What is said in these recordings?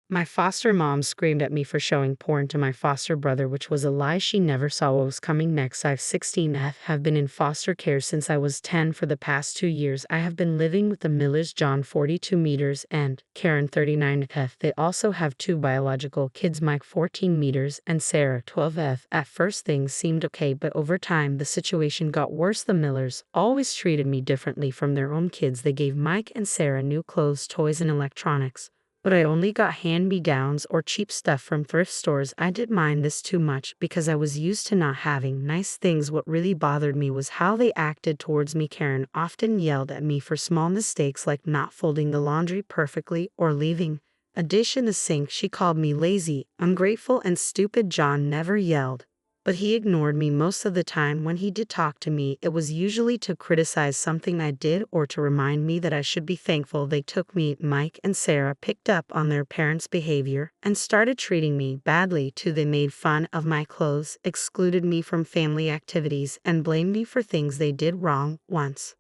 My foster mom screamed at me for showing porn to my foster brother, which was a lie. She never saw what was coming next. I've 16F, have been in foster care since I was 10 for the past 2 years. I have been living with the Millers, John 42 meters and Karen 39F. They also have 2 biological kids, Mike 14 meters and Sarah 12F. At first things seemed okay, but over time the situation got worse. The Millers always treated me differently from their own kids. They gave Mike and Sarah new clothes, toys, and electronics, but I only got hand-me-downs or cheap stuff from thrift stores. I didn't mind this too much because I was used to not having nice things. What really bothered me was how they acted towards me. Karen often yelled at me for small mistakes like not folding the laundry perfectly or leaving a dish in the sink. She called me lazy, ungrateful, and stupid. John never yelled, but he ignored me most of the time. When he did talk to me, it was usually to criticize something I did or to remind me that I should be thankful they took me. Mike and Sarah picked up on their parents' behavior and started treating me badly too. They made fun of my clothes, excluded me from family activities, and blamed me for things they did wrong. Once,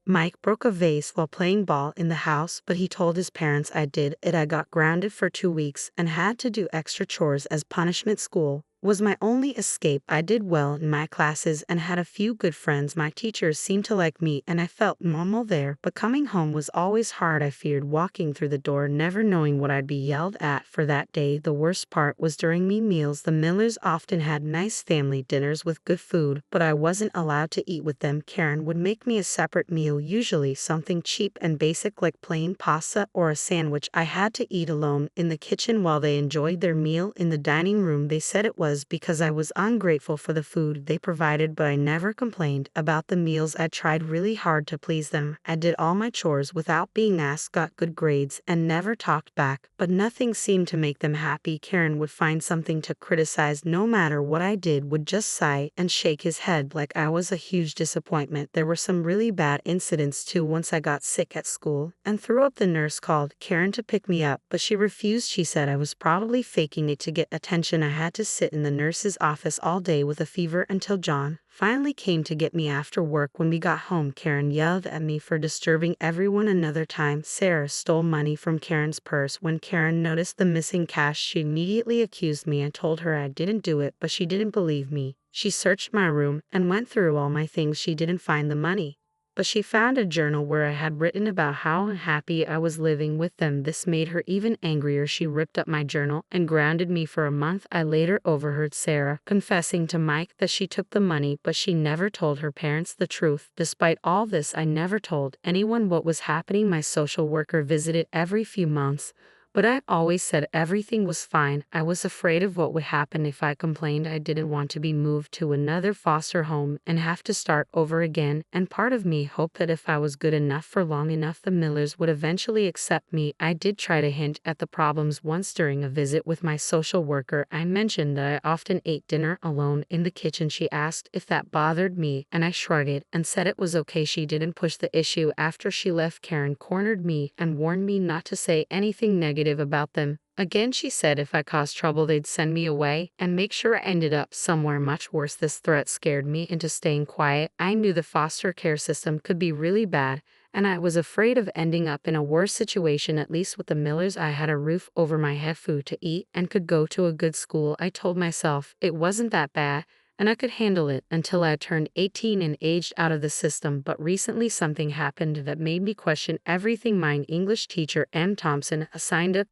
Mike broke a vase while playing ball in the house, but he told his parents I did it. I got grounded for 2 weeks and had to do extra chores as punishment. School was my only escape. I did well in my classes and had a few good friends. My teachers seemed to like me and I felt normal there, but coming home was always hard. I feared walking through the door, never knowing what I'd be yelled at for that day. The worst part was during meals. The Millers often had nice family dinners with good food, but I wasn't allowed to eat with them. Karen would make me a separate meal, usually something cheap and basic like plain pasta or a sandwich. I had to eat alone in the kitchen while they enjoyed their meal in the dining room. They said it was because I was ungrateful for the food they provided, but I never complained about the meals. I tried really hard to please them. I did all my chores without being asked, got good grades, and never talked back, but nothing seemed to make them happy. Karen would find something to criticize. No matter what I did, would just sigh and shake his head like I was a huge disappointment. There were some really bad incidents too. Once I got sick at school and threw up. The nurse called Karen to pick me up, but she refused. She said I was probably faking it to get attention. I had to sit in the nurse's office all day with a fever until John finally came to get me after work. When we got home, Karen yelled at me for disturbing everyone. Another time, Sarah stole money from Karen's purse. When Karen noticed the missing cash, she immediately accused me. I told her I didn't do it, but she didn't believe me. She searched my room and went through all my things. She didn't find the money, but she found a journal where I had written about how unhappy I was living with them. This made her even angrier. She ripped up my journal and grounded me for a month. I later overheard Sarah confessing to Mike that she took the money, but she never told her parents the truth. Despite all this, I never told anyone what was happening. My social worker visited every few months, but I always said everything was fine. I was afraid of what would happen if I complained. I didn't want to be moved to another foster home and have to start over again, and part of me hoped that if I was good enough for long enough, the Millers would eventually accept me. I did try to hint at the problems once during a visit with my social worker. I mentioned that I often ate dinner alone in the kitchen. She asked if that bothered me, and I shrugged it and said it was okay. She didn't push the issue. After she left, Karen cornered me and warned me not to say anything negative about them again. She said if I caused trouble, they'd send me away and make sure I ended up somewhere much worse. This threat scared me into staying quiet. I knew the foster care system could be really bad, and I was afraid of ending up in a worse situation. At least with the Millers, I had a roof over my head, food to eat, and could go to a good school. I told myself it wasn't that bad and I could handle it until I turned 18 and aged out of the system. But recently something happened that made me question everything. My English teacher, M. Thompson, assigned a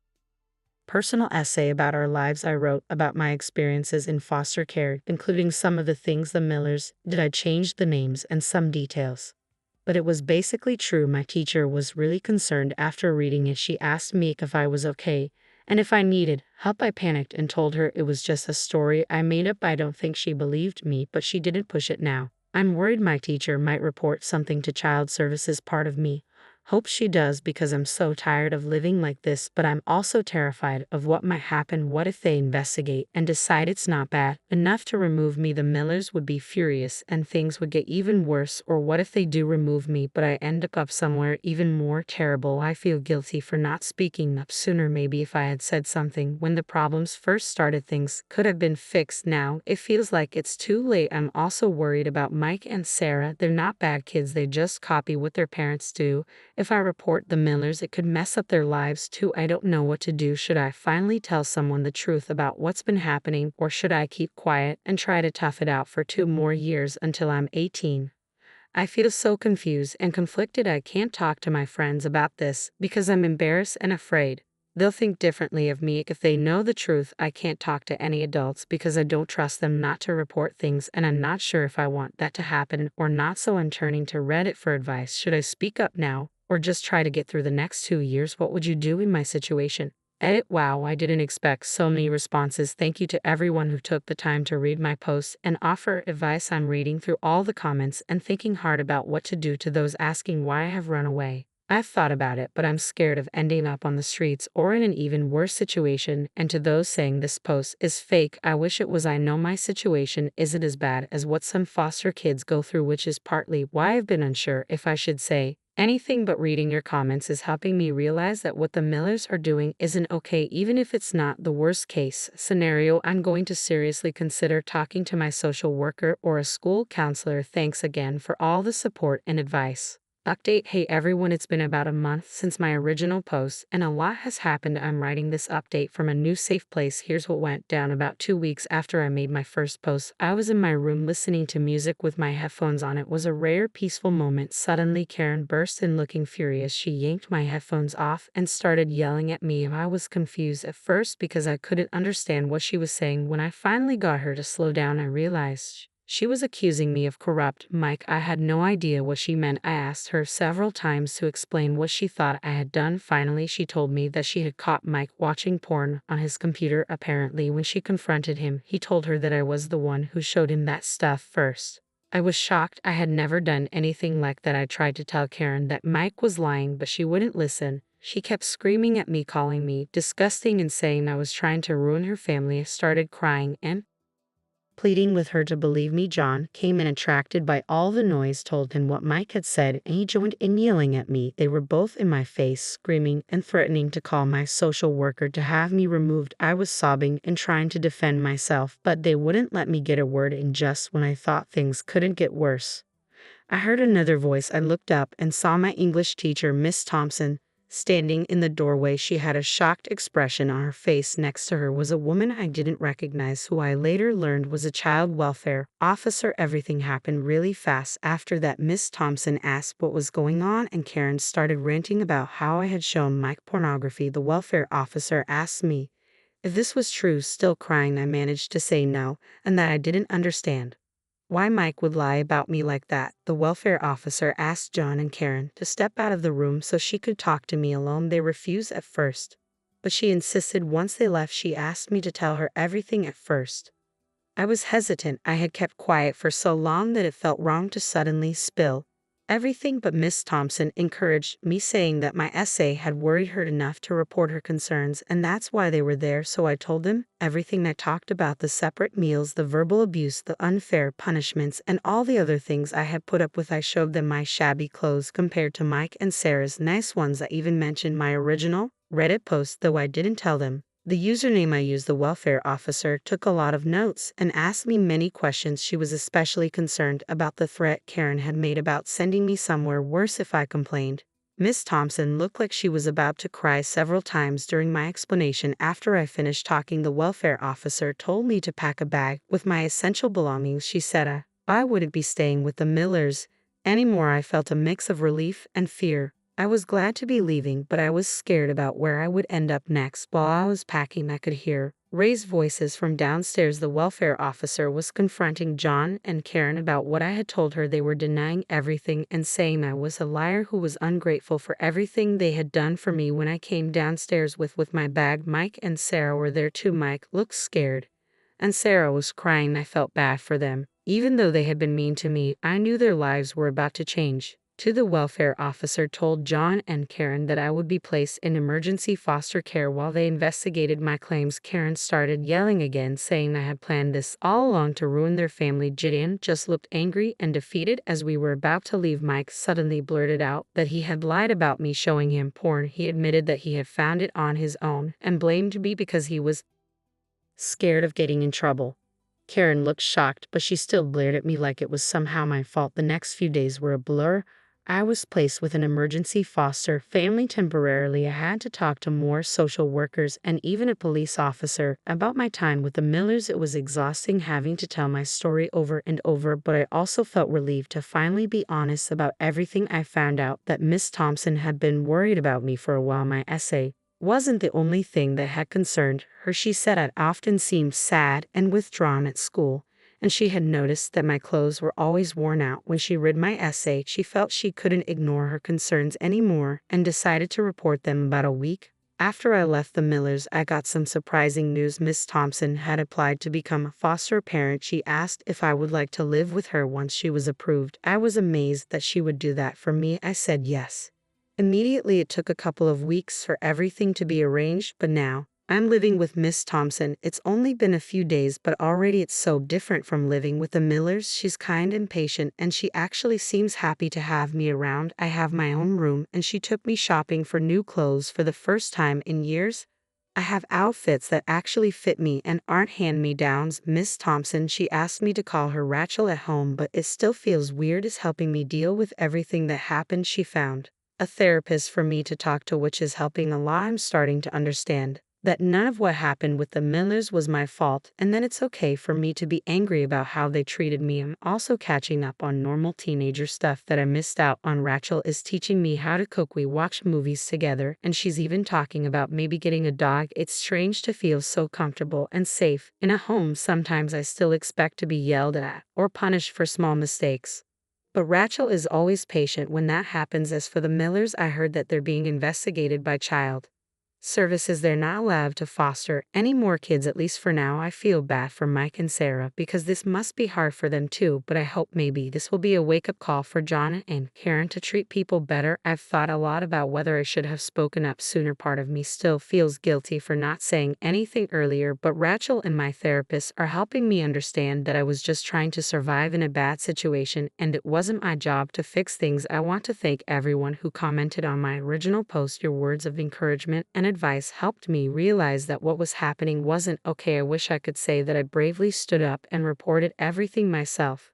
personal essay about our lives. I wrote about my experiences in foster care, including some of the things the Millers did. I changed the names and some details, but it was basically true. My teacher was really concerned. After reading it, she asked me if I was okay and if I needed help. I panicked and told her it was just a story I made up. I don't think she believed me, but she didn't push it. Now I'm worried my teacher might report something to child services. Part of me hope she does because I'm so tired of living like this, but I'm also terrified of what might happen. What if they investigate and decide it's not bad enough to remove me? The Millers would be furious and things would get even worse. Or what if they do remove me, but I end up somewhere even more terrible? I feel guilty for not speaking up sooner. Maybe if I had said something when the problems first started, things could have been fixed. Now it feels like it's too late. I'm also worried about Mike and Sarah. They're not bad kids, they just copy what their parents do, If I report the Millers, it could mess up their lives too. I don't know what to do. Should I finally tell someone the truth about what's been happening, or should I keep quiet and try to tough it out for 2 more years until I'm 18? I feel so confused and conflicted. I can't talk to my friends about this because I'm embarrassed and afraid they'll think differently of me if they know the truth. I can't talk to any adults because I don't trust them not to report things, and I'm not sure if I want that to happen or not, so I'm turning to Reddit for advice. Should I speak up now or just try to get through the next 2 years? What would you do in my situation? Edit. Wow, I didn't expect so many responses. Thank you to everyone who took the time to read my posts and offer advice. I'm reading through all the comments and thinking hard about what to do. To those asking why I have run away, I've thought about it, but I'm scared of ending up on the streets or in an even worse situation. And to those saying this post is fake, I wish it was. I know my situation isn't as bad as what some foster kids go through, which is partly why I've been unsure if I should say anything, but reading your comments is helping me realize that what the Millers are doing isn't okay, even if it's not the worst case scenario. I'm going to seriously consider talking to my social worker or a school counselor. Thanks again for all the support and advice. Update. Hey everyone, it's been about a month since my original post and a lot has happened. I'm writing this update from a new safe place. Here's what went down. About 2 weeks after I made my first post, I was in my room listening to music with my headphones on. It was a rare, peaceful moment. Suddenly, Karen burst in looking furious. She yanked my headphones off and started yelling at me. I was confused at first because I couldn't understand what she was saying. When I finally got her to slow down, I realized she was accusing me of corrupt Mike. I had no idea what she meant. I asked her several times to explain what she thought I had done. Finally, she told me that she had caught Mike watching porn on his computer. Apparently, when she confronted him, he told her that I was the one who showed him that stuff first. I was shocked. I had never done anything like that. I tried to tell Karen that Mike was lying, but she wouldn't listen. She kept screaming at me, calling me disgusting and saying I was trying to ruin her family. I started crying and pleading with her to believe me. John came in, attracted by all the noise, told him what Mike had said, and he joined in yelling at me. They were both in my face, screaming and threatening to call my social worker to have me removed. I was sobbing and trying to defend myself, but they wouldn't let me get a word in. Just when I thought things couldn't get worse, I heard another voice. I looked up and saw my English teacher, Miss Thompson, standing in the doorway. She had a shocked expression on her face. Next to her was a woman I didn't recognize, who I later learned was a child welfare officer. Everything happened really fast. After that, Miss Thompson asked what was going on, and Karen started ranting about how I had shown Mike pornography. The welfare officer asked me if this was true. Still crying, I managed to say no, and that I didn't understand why Mike would lie about me like that. The welfare officer asked John and Karen to step out of the room so she could talk to me alone. They refused at first, but she insisted. Once they left, she asked me to tell her everything. At first, I was hesitant. I had kept quiet for so long that it felt wrong to suddenly spill everything, but Miss Thompson encouraged me, saying that my essay had worried her enough to report her concerns, and that's why they were there. So I told them everything. I talked about the separate meals, the verbal abuse, the unfair punishments, and all the other things I had put up with. I showed them my shabby clothes compared to Mike and Sarah's nice ones. I even mentioned my original Reddit post, though I didn't tell them the username I used. The welfare officer took a lot of notes and asked me many questions. She was especially concerned about the threat Karen had made about sending me somewhere worse if I complained. Miss Thompson looked like she was about to cry several times during my explanation. After I finished talking, the welfare officer told me to pack a bag with my essential belongings. She said I wouldn't be staying with the Millers anymore. I felt a mix of relief and fear. I was glad to be leaving, but I was scared about where I would end up next. While I was packing, I could hear raised voices from downstairs. The welfare officer was confronting John and Karen about what I had told her. They were denying everything and saying I was a liar who was ungrateful for everything they had done for me. When I came downstairs with my bag, Mike and Sarah were there too. Mike looked scared, and Sarah was crying. I felt bad for them. Even though they had been mean to me, I knew their lives were about to change. The welfare officer told John and Karen that I would be placed in emergency foster care while they investigated my claims. Karen started yelling again, saying I had planned this all along to ruin their family. Gideon just looked angry and defeated. As we were about to leave, Mike suddenly blurted out that he had lied about me showing him porn. He admitted that he had found it on his own and blamed me because he was scared of getting in trouble. Karen looked shocked, but she still glared at me like it was somehow my fault. The next few days were a blur. I was placed with an emergency foster family temporarily. I had to talk to more social workers and even a police officer about my time with the Millers. It was exhausting having to tell my story over and over, but I also felt relieved to finally be honest about everything. I found out that Miss Thompson had been worried about me for a while. My essay wasn't the only thing that had concerned her. She said I'd often seemed sad and withdrawn at school, and she had noticed that my clothes were always worn out. When she read my essay, she felt she couldn't ignore her concerns anymore and decided to report them. About a week after I left the Millers, I got some surprising news. Miss Thompson had applied to become a foster parent. She asked if I would like to live with her once she was approved. I was amazed that she would do that for me. I said yes immediately. It took a couple of weeks for everything to be arranged, but now I'm living with Miss Thompson. It's only been a few days, but already it's so different from living with the Millers. She's kind and patient, and she actually seems happy to have me around. I have my own room, and she took me shopping for new clothes for the first time in years. I have outfits that actually fit me and aren't hand-me-downs. Miss Thompson, she asked me to call her Rachel at home, but it still feels weird, is helping me deal with everything that happened. She found a therapist for me to talk to, which is helping a lot. I'm starting to understand that none of what happened with the Millers was my fault, and then it's okay for me to be angry about how they treated me. I'm also catching up on normal teenager stuff that I missed out on. Rachel is teaching me how to cook. We watch movies together, and she's even talking about maybe getting a dog. It's strange to feel so comfortable and safe in a home. Sometimes I still expect to be yelled at or punished for small mistakes, but Rachel is always patient when that happens. As for the Millers, I heard that they're being investigated by child services. They're not allowed to foster any more kids, at least for now. I feel bad for Mike and Sarah because this must be hard for them too, but I hope maybe this will be a wake-up call for John and Karen to treat people better. I've thought a lot about whether I should have spoken up sooner. Part of me still feels guilty for not saying anything earlier, but Rachel and my therapist are helping me understand that I was just trying to survive in a bad situation and it wasn't my job to fix things. I want to thank everyone who commented on my original post. Your words of encouragement and advice helped me realize that what was happening wasn't okay. I wish I could say that I bravely stood up and reported everything myself,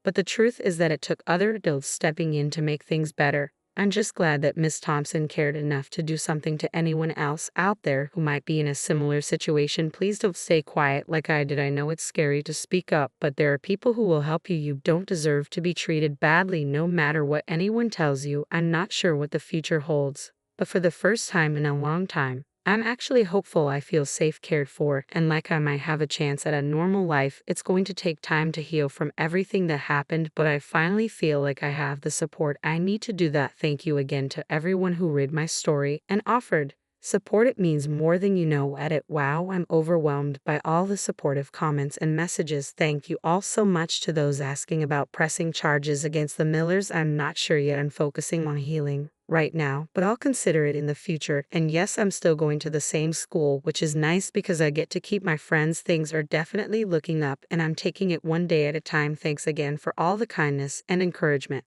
but the truth is that it took other adults stepping in to make things better. I'm just glad that Miss Thompson cared enough to do something. To anyone else out there who might be in a similar situation, please don't stay quiet like I did. I know it's scary to speak up, but there are people who will help you. You don't deserve to be treated badly no matter what anyone tells you. I'm not sure what the future holds, but for the first time in a long time, I'm actually hopeful. I feel safe, cared for, and like I might have a chance at a normal life. It's going to take time to heal from everything that happened, but I finally feel like I have the support I need to do that. Thank you again to everyone who read my story and offered support. It means more than you know. Wow, I'm overwhelmed by all the supportive comments and messages. Thank you all so much. To those asking about pressing charges against the Millers, I'm not sure yet. I'm focusing on healing right now, but I'll consider it in the future. And yes, I'm still going to the same school, which is nice because I get to keep my friends. Things are definitely looking up, and I'm taking it one day at a time. Thanks again for all the kindness and encouragement.